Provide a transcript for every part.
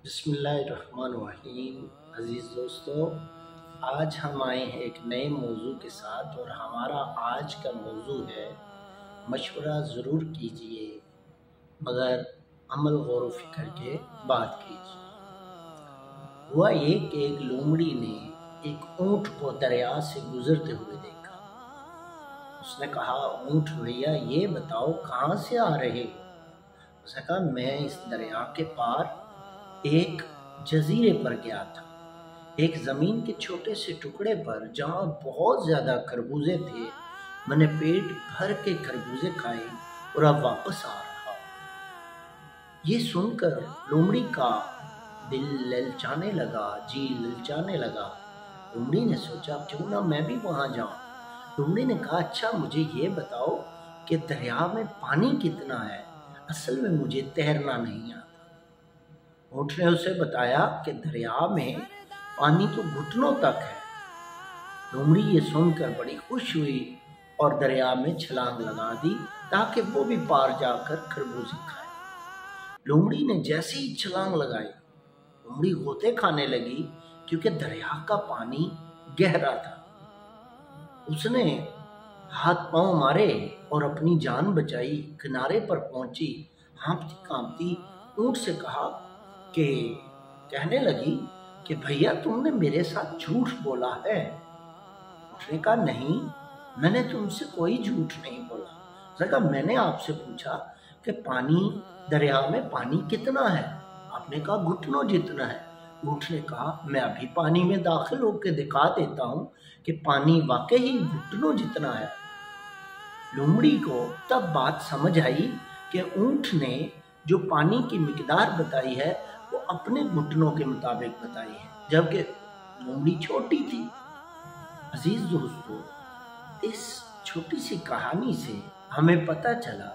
बिस्मिल्लाहिर्रहमानिर्रहीम। अज़ीज़ दोस्तों, आज हम आए हैं एक नए मौजू के साथ और हमारा आज का मौजू है मशवरा ज़रूर कीजिए मगर अमल गौर व फिक्र के बाद कीजिए। हुआ ये कि एक लोमड़ी ने एक ऊँट को दरिया से गुज़रते हुए देखा। उसने कहा, ऊँट भैया ये बताओ कहाँ से आ रहे हो? उसने कहा, मैं इस दरिया के पार एक जजीरे पर गया था, एक ज़मीन के छोटे से टुकड़े पर जहाँ बहुत ज़्यादा खरबूजे थे। मैंने पेट भर के खरबूजे खाए और अब वापस आ रहा हूँ। ये सुनकर लोमड़ी का दिल ललचाने लगा, जी ललचाने लगा। लोमड़ी ने सोचा, क्यों ना मैं भी वहाँ जाऊँ। लोमड़ी ने कहा, अच्छा मुझे ये बताओ कि दरिया में पानी कितना है? असल में मुझे तैरना नहीं आता। ऊँट ने उसे बताया कि दरिया में पानी तो घुटनों तक है। लोमड़ी ये सुनकर बड़ी खुश हुई और दरिया में छलांग लगा दी ताकि वो भी पार जाकर खरबूजे खाए। लोमड़ी ने जैसे ही छलांग लगाई, लोमड़ी गोते खाने लगी क्योंकि दरिया का पानी गहरा था। उसने हाथ पांव मारे और अपनी जान बचाई। किनारे पर पहुंची, हाँफती कांपती ऊँट से कहा कि कहने लगी कि भैया तुमने मेरे साथ झूठ बोला है। उसने कहा, नहीं मैंने तुमसे कोई झूठ नहीं बोला। उसने कहा, मैंने आपसे पूछा कि पानी दरिया में पानी कितना है? आपने कहा घुटनों जितना है। ऊँट ने कहा, मैं अभी पानी में दाखिल होकर दिखा देता हूँ कि पानी वाकई ही घुटनों जितना है। लोमड़ी को तब बात समझ आई कि ऊँट ने जो पानी की मिकदार बताई है वो अपने घुटनों के मुताबिक बताई है, जबकि लोमड़ी छोटी थी। अजीज दोस्तों, इस छोटी सी कहानी से हमें पता चला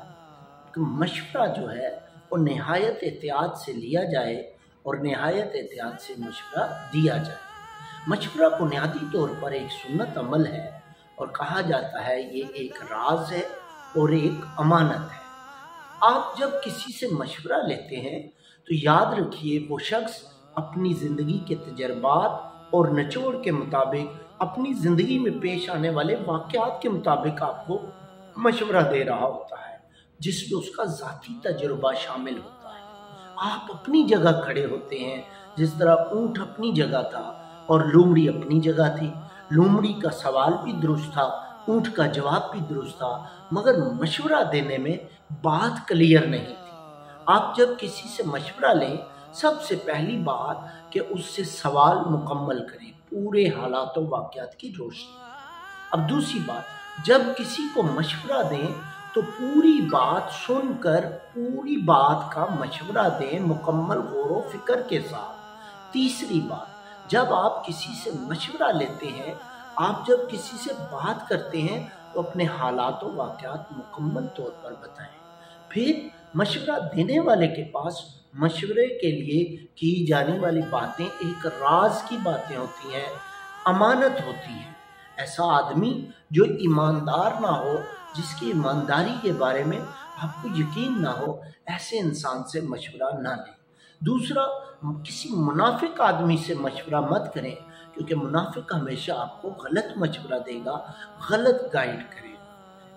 कि मशवरा जो है वो नहायत एहतियात से लिया जाए और नहायत एहतियात से मशवरा दिया जाए। मशवरा बुनियादी तौर पर एक सुन्नत अमल है और कहा जाता है ये एक राज है और एक अमानत है। आप जब किसी से मशवरा लेते हैं तो याद रखिए वो शख्स अपनी ज़िंदगी के तजर्बात और निचोड़ के मुताबिक अपनी ज़िंदगी में पेश आने वाले वाक़यात के मुताबिक आपको मशवरा दे रहा होता है, जिसमें उसका ज़ाती तजुर्बा शामिल होता है। आप अपनी जगह खड़े होते हैं, जिस तरह ऊँट अपनी जगह था और लोमड़ी अपनी जगह थी। लोमड़ी का सवाल भी दुरुस्त था, ऊँट का जवाब भी दुरुस्त था, मगर मशवरा देने में बात क्लियर नहीं थी। आप जब किसी से मशवरा लें, सबसे पहली बात कि उससे सवाल मुकम्मल करें पूरे हालात व वाक़यात की रोशनी। अब दूसरी बात, जब किसी को मशवरा दें तो पूरी बात सुनकर पूरी बात का मशवरा दें मुकम्मल गौर व फिक्र के साथ। तीसरी बात, जब आप किसी से मशवरा लेते हैं, आप जब किसी से बात करते हैं तो अपने हालात व वाक़यात मुकम्मल तौर पर बताएं। फिर मशवरा देने वाले के पास मशवरे के लिए की जाने वाली बातें एक राज की बातें होती हैं, अमानत होती हैं। ऐसा आदमी जो ईमानदार ना हो, जिसकी ईमानदारी के बारे में आपको यकीन ना हो, ऐसे इंसान से मशवरा ना लें। दूसरा, किसी मुनाफिक आदमी से मशवरा मत करें, क्योंकि मुनाफिक हमेशा आपको गलत मशवरा देगा, गलत गाइड करेगा।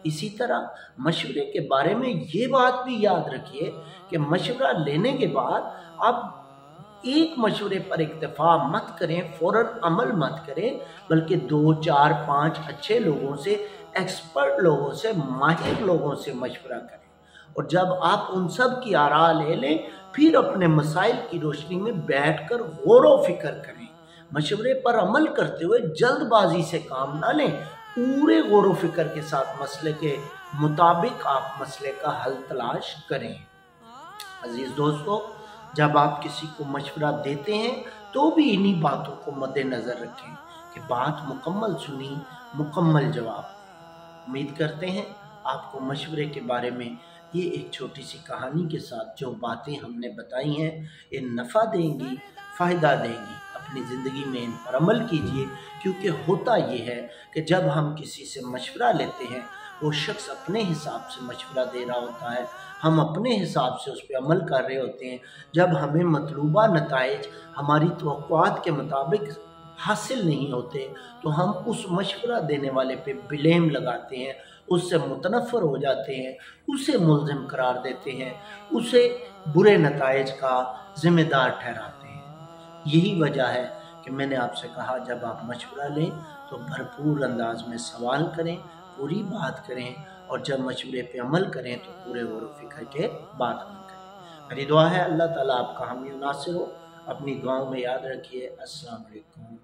इसी तरह मशवरे के बारे में ये बात भी याद रखिए कि मशवरा लेने के बाद आप एक मशवरे पर इक्तफा मत करें, फौरन अमल मत करें, बल्कि 2, 4, 5 अच्छे लोगों से, एक्सपर्ट लोगों से, माहिर लोगों से मशवरा करें। और जब आप उन सब की आरा ले लें, फिर अपने मसाइल की रोशनी में बैठकर गौर व फिक्र करें। मशवरे पर अमल करते हुए जल्दबाजी से काम ना लें, पूरे गौर व फिक्र के साथ मसले के मुताबिक आप मसले का हल तलाश करें। अजीज दोस्तों, जब आप किसी को मशवरा देते हैं तो भी इन्हीं बातों को मद्देनज़र रखें कि बात मुकम्मल सुनी, मुकम्मल जवाब। उम्मीद करते हैं आपको मशवरे के बारे में ये एक छोटी सी कहानी के साथ जो बातें हमने बताई हैं ये नफ़ा देंगी, फ़ायदा देंगी। अपनी ज़िंदगी में इन पर अमल कीजिए, क्योंकि होता ये है कि जब हम किसी से मशवरा लेते हैं वो शख्स अपने हिसाब से मशवरा दे रहा होता है, हम अपने हिसाब से उस पर अमल कर रहे होते हैं। जब हमें मतलूबा नताइज हमारी तवक्कुआत के मुताबिक हासिल नहीं होते तो हम उस मशवरा देने वाले पे ब्लेम लगाते हैं, उससे मुतनफ़र हो जाते हैं, उसे मुल्ज़िम करार देते हैं, उसे बुरे नताइज का ज़िम्मेदार ठहराते हैं। यही वजह है कि मैंने आपसे कहा जब आप मशवरा लें तो भरपूर अंदाज में सवाल करें, पूरी बात करें, और जब मशवरे पे अमल करें तो पूरे गौर व फिक्र के बाद अमल करें। मेरी दुआ है अल्लाह ताला आपका हामी नासिर हो। अपनी दुआओं में याद रखिए। अस्सलाम वालेकुम।